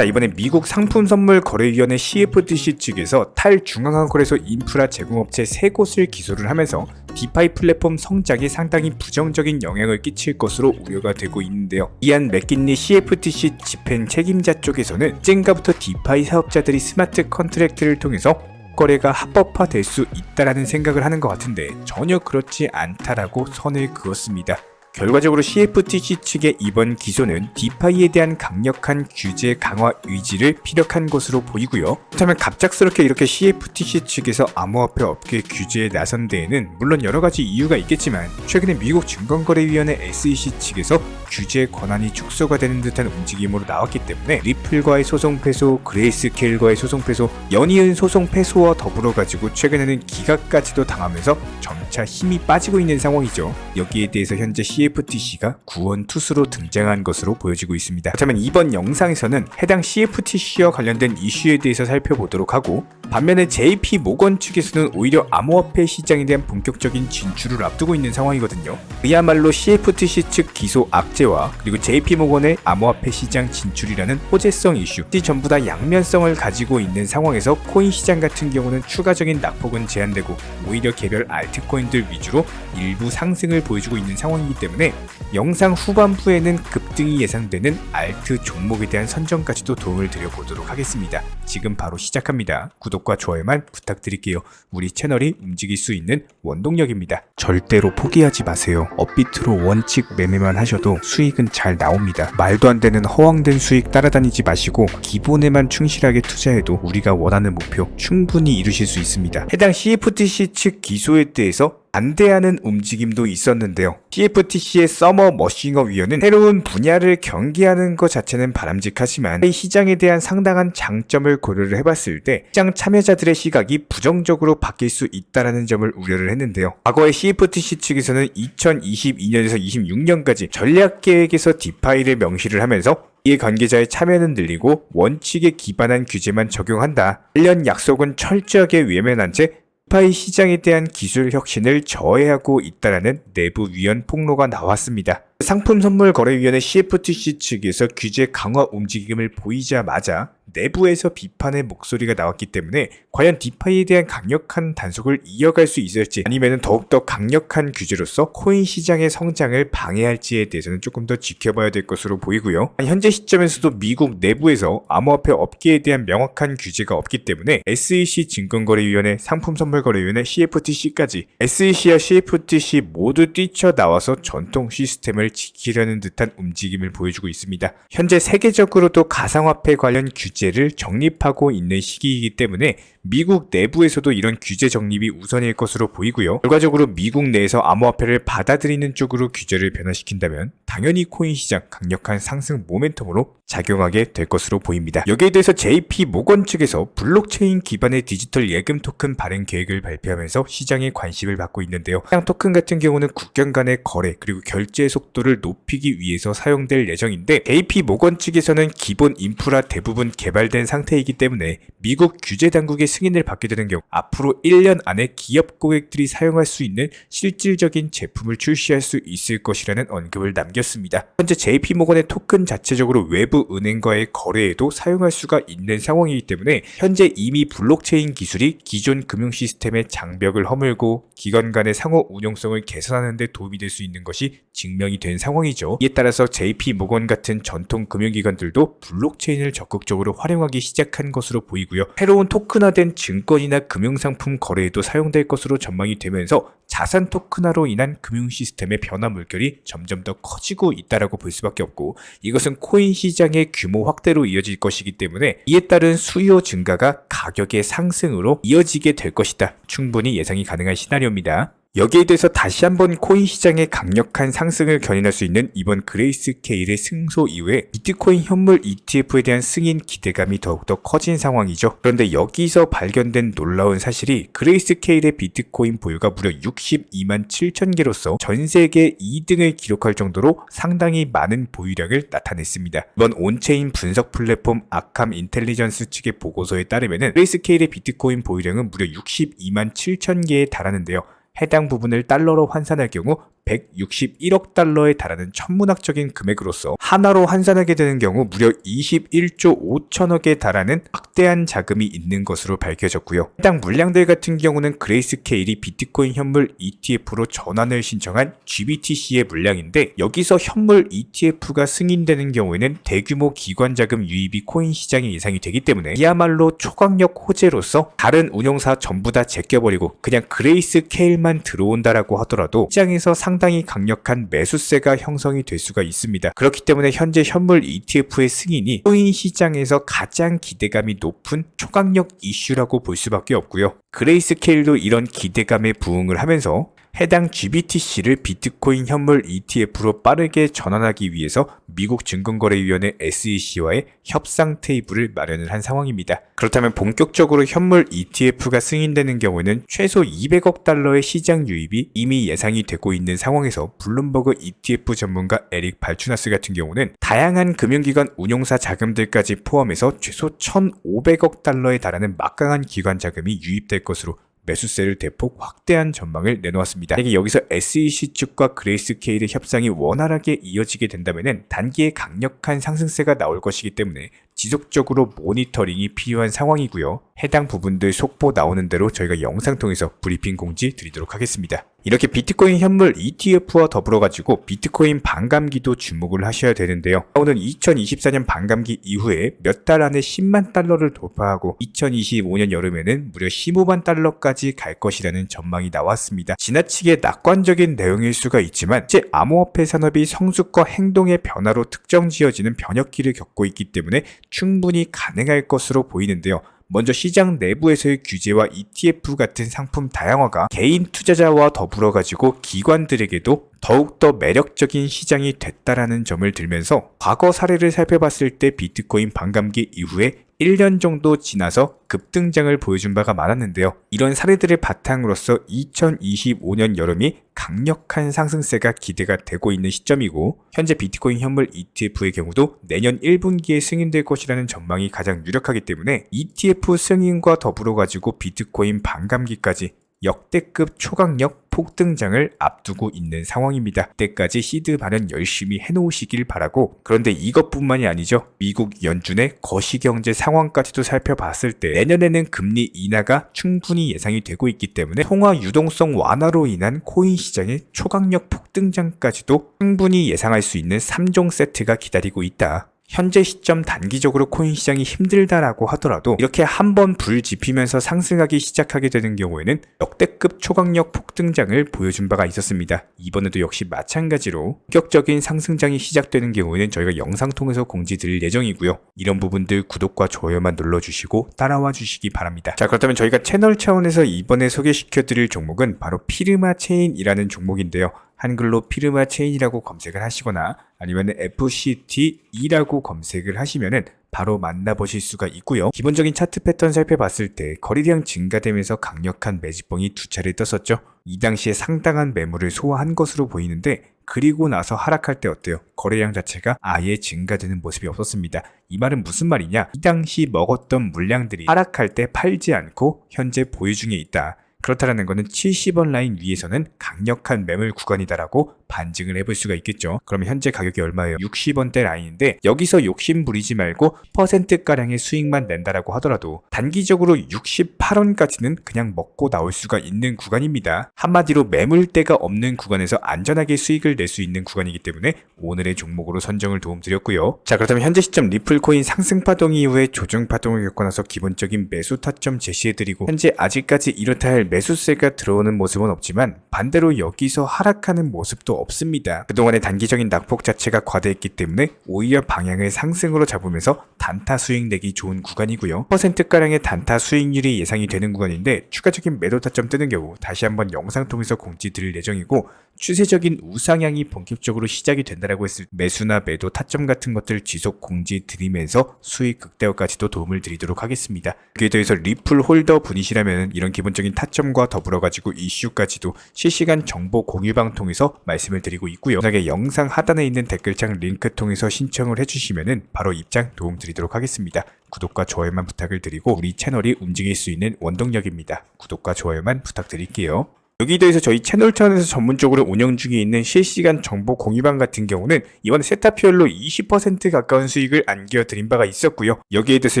자, 이번에 미국 상품선물거래위원회 CFTC 측에서 탈중앙화 거래소 인프라 제공업체 3곳을 기소를 하면서 디파이 플랫폼 성장에 상당히 부정적인 영향을 끼칠 것으로 우려가 되고 있는데요. 이안 맥킨리 CFTC 집행 책임자 쪽에서는 언젠가부터 디파이 사업자들이 스마트 컨트랙트를 통해서 거래가 합법화될 수 있다라는 생각을 하는 것 같은데 전혀 그렇지 않다라고 선을 그었습니다. 결과적으로 CFTC 측의 이번 기소는 디파이에 대한 강력한 규제 강화 의지를 피력한 것으로 보이고요. 그렇다면 갑작스럽게 이렇게 CFTC 측에서 암호화폐 업계 규제에 나선 데에는 물론 여러가지 이유가 있겠지만 최근에 미국 증권거래위원회 SEC 측에서 규제 권한이 축소가 되는 듯한 움직임으로 나왔기 때문에 리플과의 소송 패소, 그레이스케일과의 소송 패소, 연이은 소송 패소와 더불어 가지고 최근에는 기각까지도 당하면서 점차 힘이 빠지고 있는 상황이죠. 여기에 대해서 현재 CFTC가 구원투수로 등장한 것으로 보여지고 있습니다. 그렇다면 이번 영상에서는 해당 CFTC와 관련된 이슈에 대해서 살펴보도록 하고, 반면에 JP 모건 측에서는 오히려 암호화폐 시장에 대한 본격적인 진출을 앞두고 있는 상황이거든요. 그야말로 CFTC 측 기소 악재와 그리고 JP 모건의 암호화폐 시장 진출이라는 호재성 이슈, 이 전부 다 양면성을 가지고 있는 상황에서 코인 시장 같은 경우는 추가적인 낙폭은 제한되고 오히려 개별 알트코인들 위주로 일부 상승을 보여주고 있는 상황이기 때문에 영상 후반부에는 급등이 예상되는 알트 종목에 대한 선정까지도 도움을 드려보도록 하겠습니다. 지금 바로 시작합니다. 구독과 좋아요만 부탁드릴게요. 우리 채널이 움직일 수 있는 원동력입니다. 절대로 포기하지 마세요. 업비트로 원칙 매매만 하셔도 수익은 잘 나옵니다. 말도 안 되는 허황된 수익 따라다니지 마시고 기본에만 충실하게 투자해도 우리가 원하는 목표 충분히 이루실 수 있습니다. 해당 CFTC 측 기소에 대해서 반대하는 움직임도 있었는데요. CFTC의 서머 머싱어 위원은 새로운 분야를 경계하는 것 자체는 바람직하지만 이 시장에 대한 상당한 장점을 고려를 해봤을 때 시장 참여자들의 시각이 부정적으로 바뀔 수 있다는 점을 우려를 했는데요. 과거에 CFTC 측에서는 2022년에서 26년까지 전략계획에서 디파이를 명시를 하면서 이해 관계자의 참여는 늘리고 원칙에 기반한 규제만 적용한다. 관련 약속은 철저하게 외면한 채 디파이 시장에 대한 기술 혁신을 저해하고 있다라는 내부 위원 폭로가 나왔습니다. 상품선물거래위원회 CFTC 측에서 규제 강화 움직임을 보이자마자 내부에서 비판의 목소리가 나왔기 때문에 과연 디파이에 대한 강력한 단속을 이어갈 수 있을지 아니면 더욱더 강력한 규제로서 코인 시장의 성장을 방해할지에 대해서는 조금 더 지켜봐야 될 것으로 보이고요. 현재 시점에서도 미국 내부에서 암호화폐 업계에 대한 명확한 규제가 없기 때문에 SEC 증권거래위원회, 상품선물거래위원회, CFTC까지 SEC와 CFTC 모두 뛰쳐나와서 전통 시스템을 지키려는 듯한 움직임을 보여주고 있습니다. 현재 세계적으로도 가상화폐 관련 규제를 정립하고 있는 시기이기 때문에 미국 내부에서도 이런 규제 정립이 우선일 것으로 보이고요. 결과적으로 미국 내에서 암호화폐를 받아들이는 쪽으로 규제를 변화시킨다면 당연히 코인 시장 강력한 상승 모멘텀으로 작용하게 될 것으로 보입니다. 여기에 대해서 JP 모건 측에서 블록체인 기반의 디지털 예금 토큰 발행 계획을 발표하면서 시장에 관심을 받고 있는데요. 해당 토큰 같은 경우는 국경 간의 거래 그리고 결제 속도를 높이기 위해서 사용될 예정인데 JP 모건 측에서는 기본 인프라 대부분 개발된 상태이기 때문에 미국 규제 당국의 승인을 받게 되는 경우 앞으로 1년 안에 기업 고객들이 사용할 수 있는 실질적인 제품을 출시할 수 있을 것이라는 언급을 남겼습니다. 현재 JP모건의 토큰 자체적으로 외부 은행과의 거래에도 사용할 수가 있는 상황이기 때문에 현재 이미 블록체인 기술이 기존 금융 시스템의 장벽을 허물고 기관 간의 상호 운용성을 개선하는 데 도움이 될 수 있는 것이 증명이 된 상황이죠. 이에 따라서 JP모건 같은 전통 금융기관들도 블록체인을 적극적으로 활용하기 시작한 것으로 보이고요. 새로운 토큰화된 증권이나 금융상품 거래에도 사용될 것으로 전망이 되면서 자산 토큰화로 인한 금융 시스템의 변화 물결이 점점 더 커지고 있다라고 볼 수밖에 없고, 이것은 코인 시장의 규모 확대로 이어질 것이기 때문에 이에 따른 수요 증가가 가격의 상승으로 이어지게 될 것이다. 충분히 예상이 가능한 시나리오입니다. 여기에 대해서 다시 한번 코인 시장의 강력한 상승을 견인할 수 있는 이번 그레이스케일의 승소 이후에 비트코인 현물 ETF에 대한 승인 기대감이 더욱더 커진 상황이죠. 그런데 여기서 발견된 놀라운 사실이 그레이스케일의 비트코인 보유가 무려 62만 7천 개로서 전 세계 2등을 기록할 정도로 상당히 많은 보유량을 나타냈습니다. 이번 온체인 분석 플랫폼 아캄 인텔리전스 측의 보고서에 따르면 그레이스케일의 비트코인 보유량은 무려 62만 7천 개에 달하는데요. 해당 부분을 달러로 환산할 경우 161억 달러에 달하는 천문학적인 금액으로서 하나로 환산하게 되는 경우 무려 21조 5천억에 달하는 막대한 자금이 있는 것으로 밝혀졌고요. 해당 물량들 같은 경우는 그레이스케일이 비트코인 현물 ETF로 전환을 신청한 GBTC의 물량인데, 여기서 현물 ETF가 승인되는 경우에는 대규모 기관 자금 유입이 코인 시장에 예상이 되기 때문에 이야말로 초강력 호재로서 다른 운용사 전부 다 제껴버리고 그냥 그레이스케일만 들어온다라고 하더라도 시장에서 상당히 강력한 매수세가 형성이 될 수가 있습니다. 그렇기 때문에 현재 현물 ETF의 승인이 코인 시장에서 가장 기대감이 높은 초강력 이슈라고 볼 수밖에 없고요. 그레이스케일도 이런 기대감에 부응을 하면서 해당 GBTC를 비트코인 현물 ETF로 빠르게 전환하기 위해서 미국 증권거래위원회 SEC와의 협상 테이블을 마련을 한 상황입니다. 그렇다면 본격적으로 현물 ETF가 승인되는 경우에는 최소 200억 달러의 시장 유입이 이미 예상이 되고 있는 상황에서 블룸버그 ETF 전문가 에릭 발추나스 같은 경우는 다양한 금융기관 운용사 자금들까지 포함해서 최소 1,500억 달러에 달하는 막강한 기관 자금이 유입될 것으로 매수세를 대폭 확대한 전망을 내놓았습니다. 만약에 여기서 SEC 측과 그레이스케일의 협상이 원활하게 이어지게 된다면 단기에 강력한 상승세가 나올 것이기 때문에 지속적으로 모니터링이 필요한 상황이고요. 해당 부분들 속보 나오는 대로 저희가 영상 통해서 브리핑 공지 드리도록 하겠습니다. 이렇게 비트코인 현물 ETF와 더불어 가지고 비트코인 반감기도 주목을 하셔야 되는데요. 오늘 2024년 반감기 이후에 몇 달 안에 10만 달러를 돌파하고 2025년 여름에는 무려 15만 달러까지 갈 것이라는 전망이 나왔습니다. 지나치게 낙관적인 내용일 수가 있지만 이제 암호화폐 산업이 성숙과 행동의 변화로 특정 지어지는 변혁기를 겪고 있기 때문에 충분히 가능할 것으로 보이는데요. 먼저 시장 내부에서의 규제와 ETF 같은 상품 다양화가 개인 투자자와 더불어 가지고 기관들에게도 더욱더 매력적인 시장이 됐다라는 점을 들면서 과거 사례를 살펴봤을 때 비트코인 반감기 이후에 1년 정도 지나서 급등장을 보여준 바가 많았는데요. 이런 사례들을 바탕으로서 2025년 여름이 강력한 상승세가 기대가 되고 있는 시점이고, 현재 비트코인 현물 ETF의 경우도 내년 1분기에 승인될 것이라는 전망이 가장 유력하기 때문에 ETF 승인과 더불어 가지고 비트코인 반감기까지 역대급 초강력 폭등장을 앞두고 있는 상황입니다. 그때까지 시드 마련 열심히 해놓으시길 바라고, 그런데 이것뿐만이 아니죠. 미국 연준의 거시경제 상황까지도 살펴봤을 때 내년에는 금리 인하가 충분히 예상이 되고 있기 때문에 통화 유동성 완화로 인한 코인 시장의 초강력 폭등장까지도 충분히 예상할 수 있는 3종 세트가 기다리고 있다. 현재 시점 단기적으로 코인 시장이 힘들다라고 하더라도 이렇게 한번 불 지피면서 상승하기 시작하게 되는 경우에는 역대급 초강력 폭등장을 보여준 바가 있었습니다. 이번에도 역시 마찬가지로 본격적인 상승장이 시작되는 경우에는 저희가 영상 통해서 공지 드릴 예정이고요. 이런 부분들 구독과 좋아요만 눌러주시고 따라와 주시기 바랍니다. 자, 그렇다면 저희가 채널 차원에서 이번에 소개시켜 드릴 종목은 바로 피르마 체인이라는 종목인데요. 한글로 피르마 체인이라고 검색을 하시거나 아니면 FCTE라고 검색을 하시면은 바로 만나보실 수가 있고요. 기본적인 차트 패턴 살펴봤을 때 거래량 증가되면서 강력한 매집봉이 두 차례 떴었죠. 이 당시에 상당한 매물을 소화한 것으로 보이는데, 그리고 나서 하락할 때 어때요? 거래량 자체가 아예 증가되는 모습이 없었습니다. 이 말은 무슨 말이냐? 이 당시 먹었던 물량들이 하락할 때 팔지 않고 현재 보유 중에 있다. 그렇다는 것은 70원 라인 위에서는 강력한 매물 구간이다라고 반증을 해볼 수가 있겠죠. 그럼 현재 가격이 얼마예요? 60원대 라인인데 여기서 욕심 부리지 말고 %가량의 수익만 낸다라고 하더라도 단기적으로 68원까지는 그냥 먹고 나올 수가 있는 구간입니다. 한마디로 매물대가 없는 구간에서 안전하게 수익을 낼 수 있는 구간이기 때문에 오늘의 종목으로 선정을 도움드렸고요. 자, 그렇다면 현재 시점 리플코인 상승파동 이후에 조정파동을 겪고 나서 기본적인 매수 타점 제시해드리고, 현재 아직까지 이렇다 할 매수세가 들어오는 모습은 없지만 반대로 여기서 하락하는 모습도 없습니다. 그동안의 단기적인 낙폭 자체가 과대했기 때문에 오히려 방향을 상승으로 잡으면서 단타 수익 내기 좋은 구간이고요. %가량의 단타 수익률이 예상이 되는 구간인데 추가적인 매도 타점 뜨는 경우 다시 한번 영상 통해서 공지 드릴 예정이고, 추세적인 우상향이 본격적으로 시작이 된다라고 했을 때 매수나 매도 타점 같은 것들 지속 공지 드리면서 수익 극대화까지도 도움을 드리도록 하겠습니다. 그에 더해서 리플 홀더 분이시라면 이런 기본적인 타점과 더불어 가지고 이슈까지도 실시간 정보 공유방 통해서 말씀을 드리고 있고요. 만약에 영상 하단에 있는 댓글창 링크 통해서 신청을 해주시면은 바로 입장 도움 드리도록 하겠습니다. 구독과 좋아요만 부탁을 드리고 우리 채널이 움직일 수 있는 원동력입니다. 구독과 좋아요만 부탁드릴게요. 여기에 대해서 저희 채널 차원에서 전문적으로 운영 중에 있는 실시간 정보 공유방 같은 경우는 이번 세타피얼로 20% 가까운 수익을 안겨드린 바가 있었고요. 여기에 대해서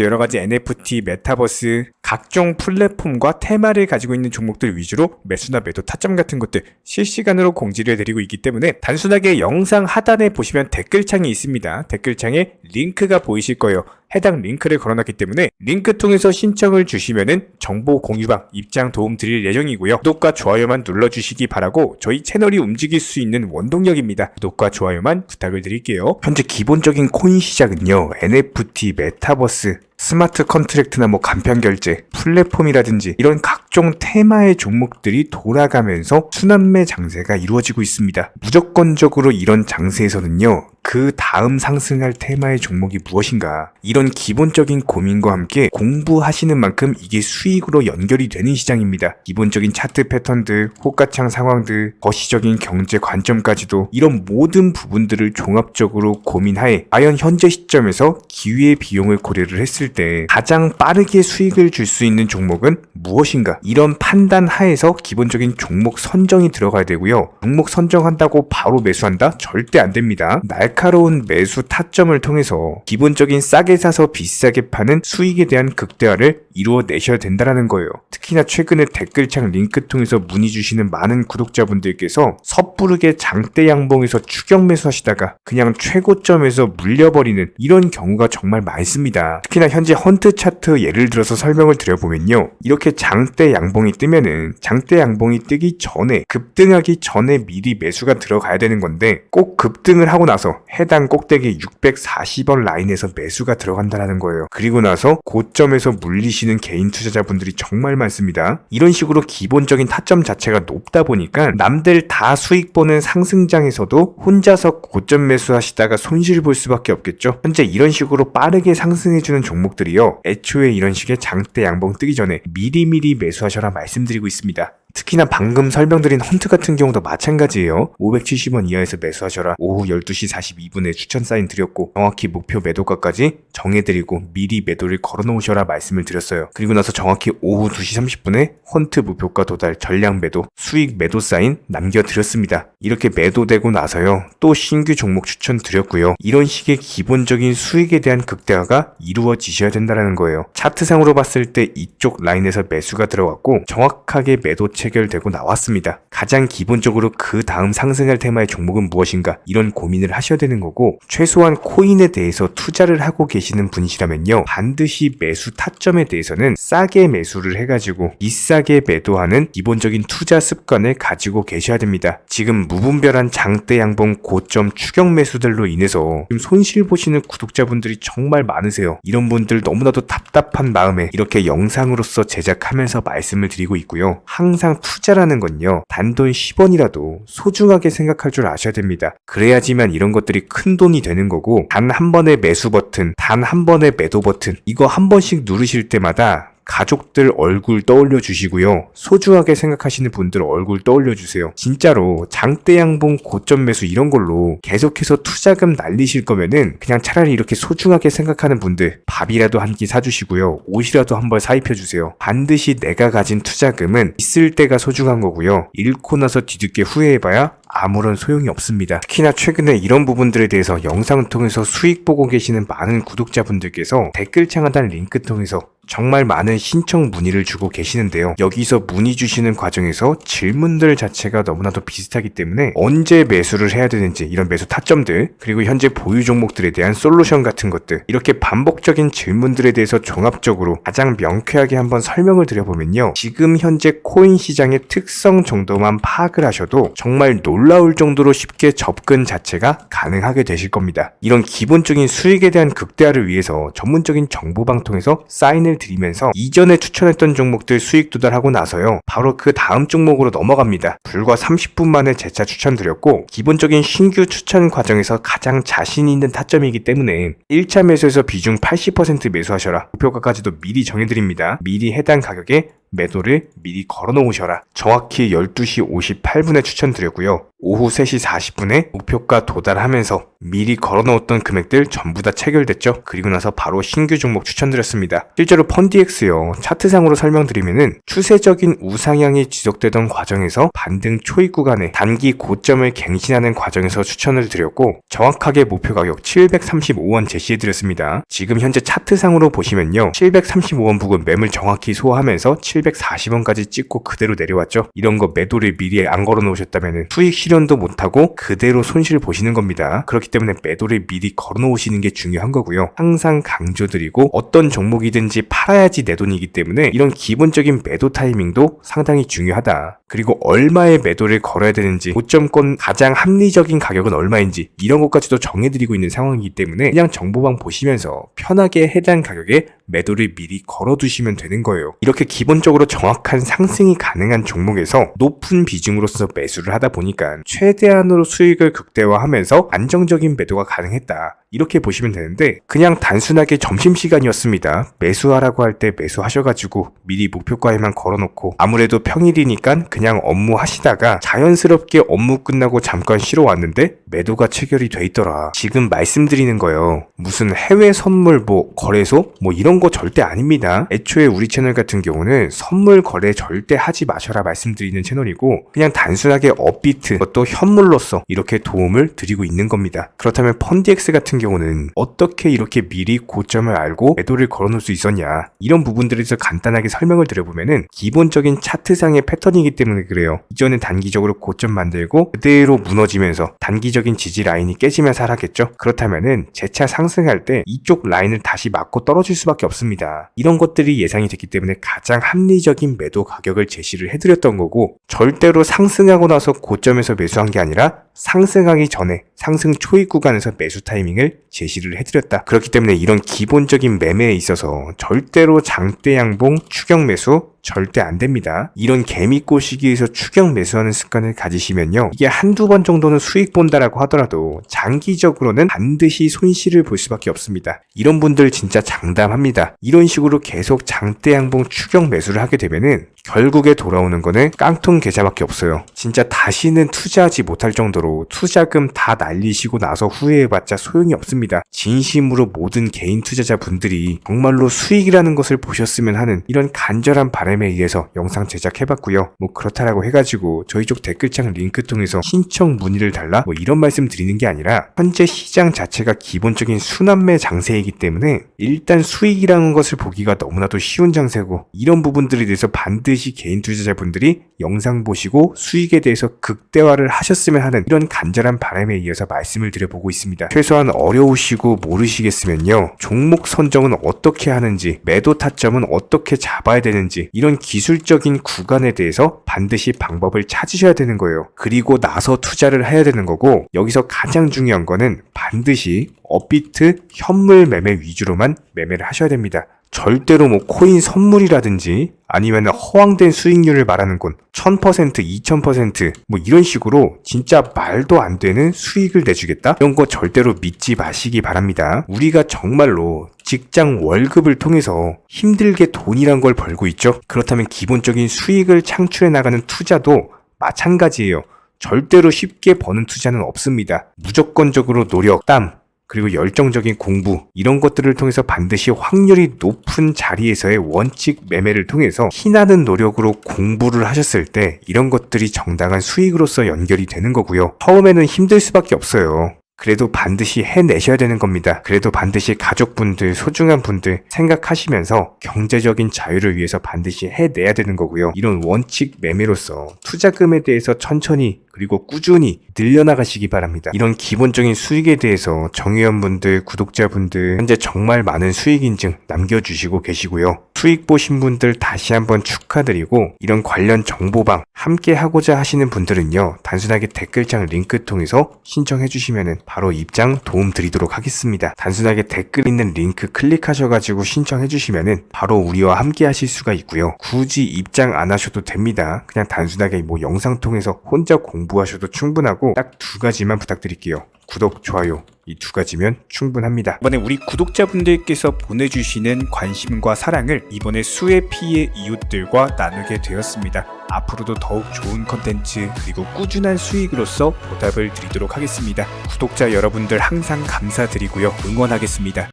여러가지 NFT, 메타버스, 각종 플랫폼과 테마를 가지고 있는 종목들 위주로 매수나 매도 타점 같은 것들 실시간으로 공지를 해드리고 있기 때문에 단순하게 영상 하단에 보시면 댓글창이 있습니다. 댓글창에 링크가 보이실 거예요. 해당 링크를 걸어놨기 때문에 링크 통해서 신청을 주시면은 정보 공유방 입장 도움 드릴 예정이고요. 구독과 좋아요만 눌러주시기 바라고 저희 채널이 움직일 수 있는 원동력입니다. 구독과 좋아요만 부탁을 드릴게요. 현재 기본적인 코인 시장은요, NFT, 메타버스, 스마트 컨트랙트나 간편 결제, 플랫폼이라든지 이런 각종 테마의 종목들이 돌아가면서 순환매 장세가 이루어지고 있습니다. 무조건적으로 이런 장세에서는요, 그 다음 상승할 테마의 종목이 무엇인가, 이런 기본적인 고민과 함께 공부하시는 만큼 이게 수익으로 연결이 되는 시장입니다. 기본적인 차트 패턴들, 호가창 상황들, 거시적인 경제 관점까지도 이런 모든 부분들을 종합적으로 고민하에 과연 현재 시점에서 기회의 비용을 고려를 했을 때 가장 빠르게 수익을 줄 수 있는 종목은 무엇인가, 이런 판단 하에서 기본적인 종목 선정이 들어가야 되고요. 종목 선정한다고 바로 매수한다? 절대 안 됩니다. 날카로운 매수 타점을 통해서 기본적인 싸게 사서 비싸게 파는 수익에 대한 극대화를 이루어내셔야 된다는 거예요. 특히나 최근에 댓글창 링크 통해서 문의 주시는 많은 구독자분들께서 섣부르게 장대 양봉에서 추격 매수하시다가 그냥 최고점에서 물려버리는 이런 경우가 정말 많습니다. 특히나 현재 헌트 차트 예를 들어서 설명을 드려보면요, 이렇게 장대 양봉이 뜨면은 장대 양봉이 뜨기 전에, 급등하기 전에 미리 매수가 들어가야 되는 건데 꼭 급등을 하고 나서 해당 꼭대기 640원 라인에서 매수가 들어간다는 거예요. 그리고 나서 고점에서 물리시는 개인 투자자분들이 정말 많습니다. 이런 식으로 기본적인 타점 자체가 높다 보니까 남들 다 수익 보는 상승장에서도 혼자서 고점 매수하시다가 손실 볼 수밖에 없겠죠. 현재 이런 식으로 빠르게 상승해주는 종목들이요, 애초에 이런 식의 장대 양봉 뜨기 전에 미리미리 매수하셔라 말씀드리고 있습니다. 특히나 방금 설명드린 헌트 같은 경우도 마찬가지예요. 570원 이하에서 매수하셔라. 오후 12시 42분에 추천 사인 드렸고 정확히 목표 매도가까지 정해드리고 미리 매도를 걸어놓으셔라 말씀을 드렸어요. 그리고 나서 정확히 오후 2시 30분에 헌트 목표가 도달 전량 매도, 수익 매도 사인 남겨드렸습니다. 이렇게 매도되고 나서요, 또 신규 종목 추천 드렸고요. 이런 식의 기본적인 수익에 대한 극대화가 이루어지셔야 된다는 거예요. 차트상으로 봤을 때 이쪽 라인에서 매수가 들어갔고 정확하게 매도 체결되고 나왔습니다. 가장 기본적으로 그 다음 상승할 테마의 종목은 무엇인가, 이런 고민을 하셔야 되는 거고, 최소한 코인에 대해서 투자를 하고 계시는 분이시라면요, 반드시 매수 타점에 대해서는 싸게 매수를 해가지고 비싸게 매도하는 기본적인 투자 습관을 가지고 계셔야 됩니다. 지금 무분별한 장대 양봉 고점 추격 매수들로 인해서 지금 손실 보시는 구독자분들이 정말 많으세요. 이런 분들 너무나도 답답한 마음에 이렇게 영상으로서 제작하면서 말씀을 드리고 있고요. 항상 투자라는 건요, 단돈 10원이라도 소중하게 생각할 줄 아셔야 됩니다. 그래야지만 이런 것들이 큰 돈이 되는 거고, 단 한 번의 매수 버튼, 단 한 번의 매도 버튼, 이거 한 번씩 누르실 때마다 가족들 얼굴 떠올려 주시고요, 소중하게 생각하시는 분들 얼굴 떠올려 주세요. 진짜로 장대 양봉 고점 매수 이런 걸로 계속해서 투자금 날리실 거면은 그냥 차라리 이렇게 소중하게 생각하는 분들 밥이라도 한 끼 사주시고요, 옷이라도 한 벌 사입혀 주세요. 반드시 내가 가진 투자금은 있을 때가 소중한 거고요, 잃고 나서 뒤늦게 후회해봐야 아무런 소용이 없습니다. 특히나 최근에 이런 부분들에 대해서 영상을 통해서 수익 보고 계시는 많은 구독자분들께서 댓글창 하단 링크 통해서 정말 많은 신청 문의를 주고 계시는데요. 여기서 문의 주시는 과정에서 질문들 자체가 너무나도 비슷하기 때문에 언제 매수를 해야 되는지, 이런 매수 타점들, 그리고 현재 보유 종목들에 대한 솔루션 같은 것들, 이렇게 반복적인 질문들에 대해서 종합적으로 가장 명쾌하게 한번 설명을 드려보면요, 지금 현재 코인 시장의 특성 정도만 파악을 하셔도 정말 놀라울 정도로 쉽게 접근 자체가 가능하게 되실 겁니다. 이런 기본적인 수익에 대한 극대화를 위해서 전문적인 정보방 통해서 사인을 드리면서 이전에 추천했던 종목들 수익 도달하고 나서요, 바로 그 다음 종목으로 넘어갑니다. 불과 30분 만에 재차 추천드렸고, 기본적인 신규 추천 과정에서 가장 자신 있는 타점이기 때문에 1차 매수에서 비중 80% 매수하셔라, 목표가까지도 미리 정해드립니다. 미리 해당 가격에 매도를 미리 걸어 놓으셔라. 정확히 12시 58분에 추천드렸고요. 오후 3시 40분에 목표가 도달하면서 미리 걸어놓았던 금액들 전부 다 체결됐죠. 그리고 나서 바로 신규 종목 추천드렸습니다. 실제로 펀디엑스요, 차트상으로 설명드리면은 추세적인 우상향이 지속되던 과정에서 반등 초입 구간에 단기 고점을 갱신하는 과정에서 추천을 드렸고, 정확하게 목표 가격 735원 제시해드렸습니다. 지금 현재 차트상으로 보시면요, 735원 부근 매물 정확히 소화하면서 740원까지 찍고 그대로 내려왔죠. 이런 거 매도를 미리 안 걸어 놓으셨다면 수익 실현도 못하고 그대로 손실 보시는 겁니다. 그렇기 때문에 매도를 미리 걸어 놓으시는 게 중요한 거고요. 항상 강조드리고, 어떤 종목이든지 팔아야지 내 돈이기 때문에 이런 기본적인 매도 타이밍도 상당히 중요하다. 그리고 얼마의 매도를 걸어야 되는지, 고점권 가장 합리적인 가격은 얼마인지 이런 것까지도 정해드리고 있는 상황이기 때문에 그냥 정보방 보시면서 편하게 해당 가격에 매도를 미리 걸어두시면 되는 거예요. 이렇게 기본적으로 정확한 상승이 가능한 종목에서 높은 비중으로서 매수를 하다 보니까 최대한으로 수익을 극대화하면서 안정적인 매도가 가능했다. 이렇게 보시면 되는데, 그냥 단순하게 점심시간이었습니다. 매수하라고 할 때 매수하셔가지고 미리 목표가에만 걸어놓고 아무래도 평일이니까 그냥 업무 하시다가 자연스럽게 업무 끝나고 잠깐 쉬러 왔는데 매도가 체결이 돼 있더라. 지금 말씀드리는 거예요. 무슨 해외 선물 거래소 이런 거 절대 아닙니다. 애초에 우리 채널 같은 경우는 선물 거래 절대 하지 마셔라 말씀드리는 채널이고, 그냥 단순하게 업비트, 또 현물로서 이렇게 도움을 드리고 있는 겁니다. 그렇다면 펀디엑스 같은 경우는 어떻게 이렇게 미리 고점을 알고 매도를 걸어놓을 수 있었냐, 이런 부분들에 대해서 간단하게 설명을 드려보면은 기본적인 차트상의 패턴이기 때문에 그래요. 이전에 단기적으로 고점 만들고 그대로 무너지면서 단기적인 지지 라인이 깨지면서 하락했죠. 그렇다면은 재차 상승할 때 이쪽 라인을 다시 맞고 떨어질 수밖에 없습니다. 이런 것들이 예상이 됐기 때문에 가장 합리적인 매도 가격을 제시를 해드렸던 거고, 절대로 상승하고 나서 고점에서 매수한 게 아니라 상승하기 전에 상승 초입 구간에서 매수 타이밍을 제시를 해드렸다. 그렇기 때문에 이런 기본적인 매매에 있어서 절대로 장대 양봉 추격 매수 절대 안 됩니다. 이런 개미꽃 시기에서 추격 매수하는 습관을 가지시면요, 이게 한두 번 정도는 수익 본다라고 하더라도 장기적으로는 반드시 손실을 볼 수밖에 없습니다. 이런 분들 진짜 장담합니다. 이런 식으로 계속 장대 양봉 추격 매수를 하게 되면은 결국에 돌아오는 거는 깡통 계좌밖에 없어요. 진짜 다시는 투자하지 못할 정도로 투자금 다 날리시고 나서 후회해봤자 소용이 없습니다. 진심으로 모든 개인 투자자분들이 정말로 수익이라는 것을 보셨으면 하는 이런 간절한 바람에 의해서 영상 제작해봤고요. 그렇다라고 해가지고 저희 쪽 댓글창 링크 통해서 신청 문의를 달라 이런 말씀 드리는 게 아니라, 현재 시장 자체가 기본적인 순환매 장세이기 때문에 일단 수익이라는 것을 보기가 너무나도 쉬운 장세고, 이런 부분들에 대해서 반드시 개인 투자자분들이 영상 보시고 수익에 대해서 극대화를 하셨으면 하는 이런 간절한 바람에 이어서 말씀을 드려보고 있습니다. 최소한 어려우시고 모르시겠으면요, 종목 선정은 어떻게 하는지, 매도 타점은 어떻게 잡아야 되는지, 이런 기술적인 구간에 대해서 반드시 방법을 찾으셔야 되는 거예요. 그리고 나서 투자를 해야 되는 거고, 여기서 가장 중요한 거는 반드시 업비트 현물 매매 위주로만 매매를 하셔야 됩니다. 절대로 코인 선물이라든지 아니면 허황된 수익률을 말하는 건 1000%, 2000% 이런 식으로 진짜 말도 안 되는 수익을 내주겠다? 이런 거 절대로 믿지 마시기 바랍니다. 우리가 정말로 직장 월급을 통해서 힘들게 돈이란 걸 벌고 있죠. 그렇다면 기본적인 수익을 창출해 나가는 투자도 마찬가지예요. 절대로 쉽게 버는 투자는 없습니다. 무조건적으로 노력, 땀, 그리고 열정적인 공부, 이런 것들을 통해서 반드시 확률이 높은 자리에서의 원칙 매매를 통해서 희나는 노력으로 공부를 하셨을 때 이런 것들이 정당한 수익으로서 연결이 되는 거고요. 처음에는 힘들 수밖에 없어요. 그래도 반드시 해내셔야 되는 겁니다. 그래도 반드시 가족분들, 소중한 분들 생각하시면서 경제적인 자유를 위해서 반드시 해내야 되는 거고요. 이런 원칙 매매로서 투자금에 대해서 천천히 그리고 꾸준히 늘려나가시기 바랍니다. 이런 기본적인 수익에 대해서 정회원분들, 구독자분들 현재 정말 많은 수익 인증 남겨주시고 계시고요. 수익 보신 분들 다시 한번 축하드리고, 이런 관련 정보방 함께 하고자 하시는 분들은요, 단순하게 댓글창 링크 통해서 신청해 주시면 바로 입장 도움 드리도록 하겠습니다. 단순하게 댓글 있는 링크 클릭하셔가지고 신청해 주시면 바로 우리와 함께 하실 수가 있고요. 굳이 입장 안 하셔도 됩니다. 그냥 단순하게 영상 통해서 혼자 공부하셔도 충분하고 딱 두 가지만 부탁드릴게요. 구독, 좋아요 이 두 가지면 충분합니다. 이번에 우리 구독자분들께서 보내주시는 관심과 사랑을 이번에 수해 피해 이웃들과 나누게 되었습니다. 앞으로도 더욱 좋은 컨텐츠 그리고 꾸준한 수익으로서 보답을 드리도록 하겠습니다. 구독자 여러분들 항상 감사드리고요. 응원하겠습니다.